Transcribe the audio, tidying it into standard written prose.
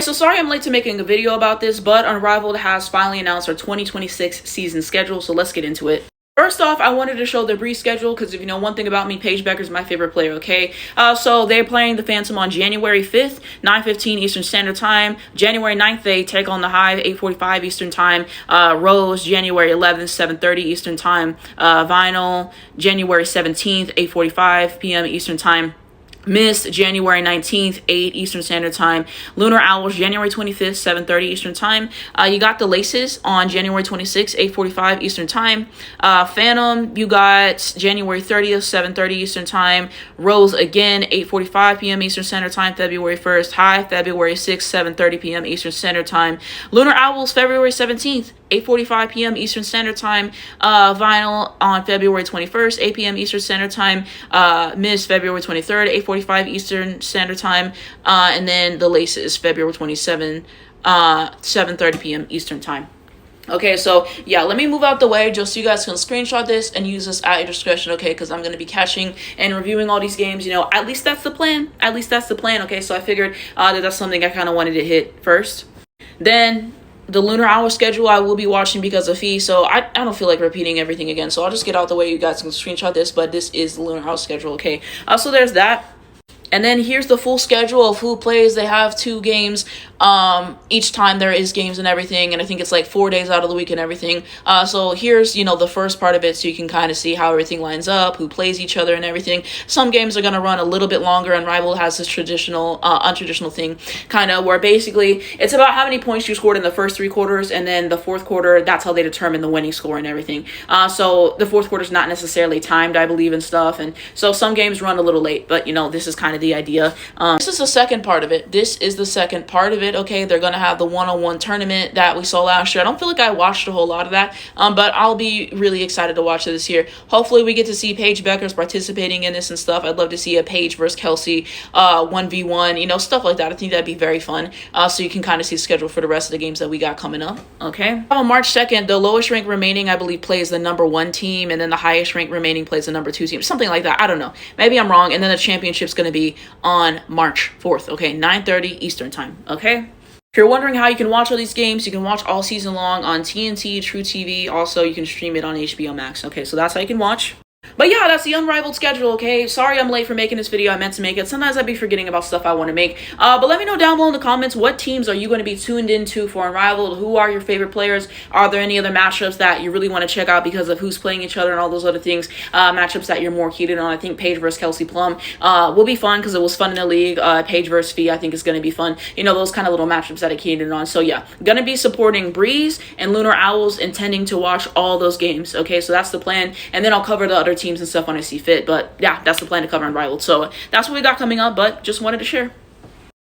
so sorry I'm late to making a video about this, but Unrivaled has finally announced our 2026 season schedule, so let's get into it. First off, I wanted to show the Breeze schedule because if you know one thing about me, Paige Becker's my favorite player, okay? So they're playing the Phantom on January 5th, 9:15 Eastern Standard Time. January 9th, they take on the Hive, 8:45 Eastern Time. Rose, January 11th, 7:30 Eastern Time. Vinyl, January 17th, 8:45 p.m. Eastern Time. Mist, January 19th, 8 Eastern Standard Time. Lunar Owls, January 25th, 7:30 Eastern Time. You got the Laces on January 26th, 8:45 Eastern Time. Phantom, you got January 30th, 7:30 Eastern Time. Rose again, 8:45 p.m. Eastern Standard Time, February 1st. Hive, February 6th, 7:30 p.m. Eastern Standard Time. Lunar Owls, February 17th, 8:45 p.m. Eastern Standard Time. Vinyl on February 21st, 8 p.m. Eastern Standard Time. Mist, February 23rd, 8:45 Eastern Standard Time. And then the Laces, February 27th, 7:30 p.m. Eastern Time. Okay, so yeah, let me move out the way just so you guys can screenshot this and use this at your discretion, okay? Because I'm going to be catching and reviewing all these games, you know, at least that's the plan. At least that's the plan, okay? So I figured that that's something I kind of wanted to hit first. Then the Lunar Hour schedule I will be watching because of fee, so I don't feel like repeating everything again. So I'll just get out the way. You guys can screenshot this, but this is the Lunar Hour schedule, okay? So there's that. And then here's the full schedule of who plays. They have 2 games each time there is games and everything, and I think it's like 4 days out of the week and everything. So here's, you know, the first part of it so you can kind of see how everything lines up, who plays each other and everything. Some games are going to run a little bit longer, and Unrivaled has this traditional, untraditional thing kind of where basically it's about how many points you scored in the first 3 quarters, and then the 4th quarter, that's how they determine the winning score and everything. So the 4th quarter is not necessarily timed, I believe, and stuff, and so some games run a little late, but you know, this is kind of the idea. This is the second part of it. This is the second part of it, okay? They're going to have the one-on-one tournament that we saw last year. I don't feel like I watched a whole lot of that, but I'll be really excited to watch it this year. Hopefully we get to see Paige Becker's participating in this and stuff. I'd love to see a Paige versus Kelsey 1v1, you know, stuff like that. I think that'd be very fun. So you can kind of see the schedule for the rest of the games that we got coming up, okay? On March 2nd, the lowest rank remaining, I believe, plays the number 1 team, and then the highest rank remaining plays the number 2 team. Something like that. I don't know. Maybe I'm wrong. And then the championship's going to be on March 4th, okay? 9:30 Eastern Time, okay? If you're wondering how you can watch all these games, you can watch all season long on TNT, True TV. Also, you can stream it on HBO Max, okay? So that's how you can watch. But yeah, that's the Unrivaled schedule, okay? Sorry I'm late for making this video. I meant to make it. Sometimes I'd be forgetting about stuff I want to make. But let me know down below in the comments, what teams are you going to be tuned into for Unrivaled? Who are your favorite players? Are there any other matchups that you really want to check out because of who's playing each other and all those other things? Matchups that you're more heated on. I think Paige versus Kelsey Plum will be fun because it was fun in the league. Paige versus Fee, I think is going to be fun. You know, those kind of little matchups that I heated on. So yeah, going to be supporting Breeze and Lunar Owls, intending to watch all those games, okay? So that's the plan. And then I'll cover the other teams and stuff when I see fit. But yeah, that's the plan, to cover Unrivaled. So that's what we got coming up, but just wanted to share.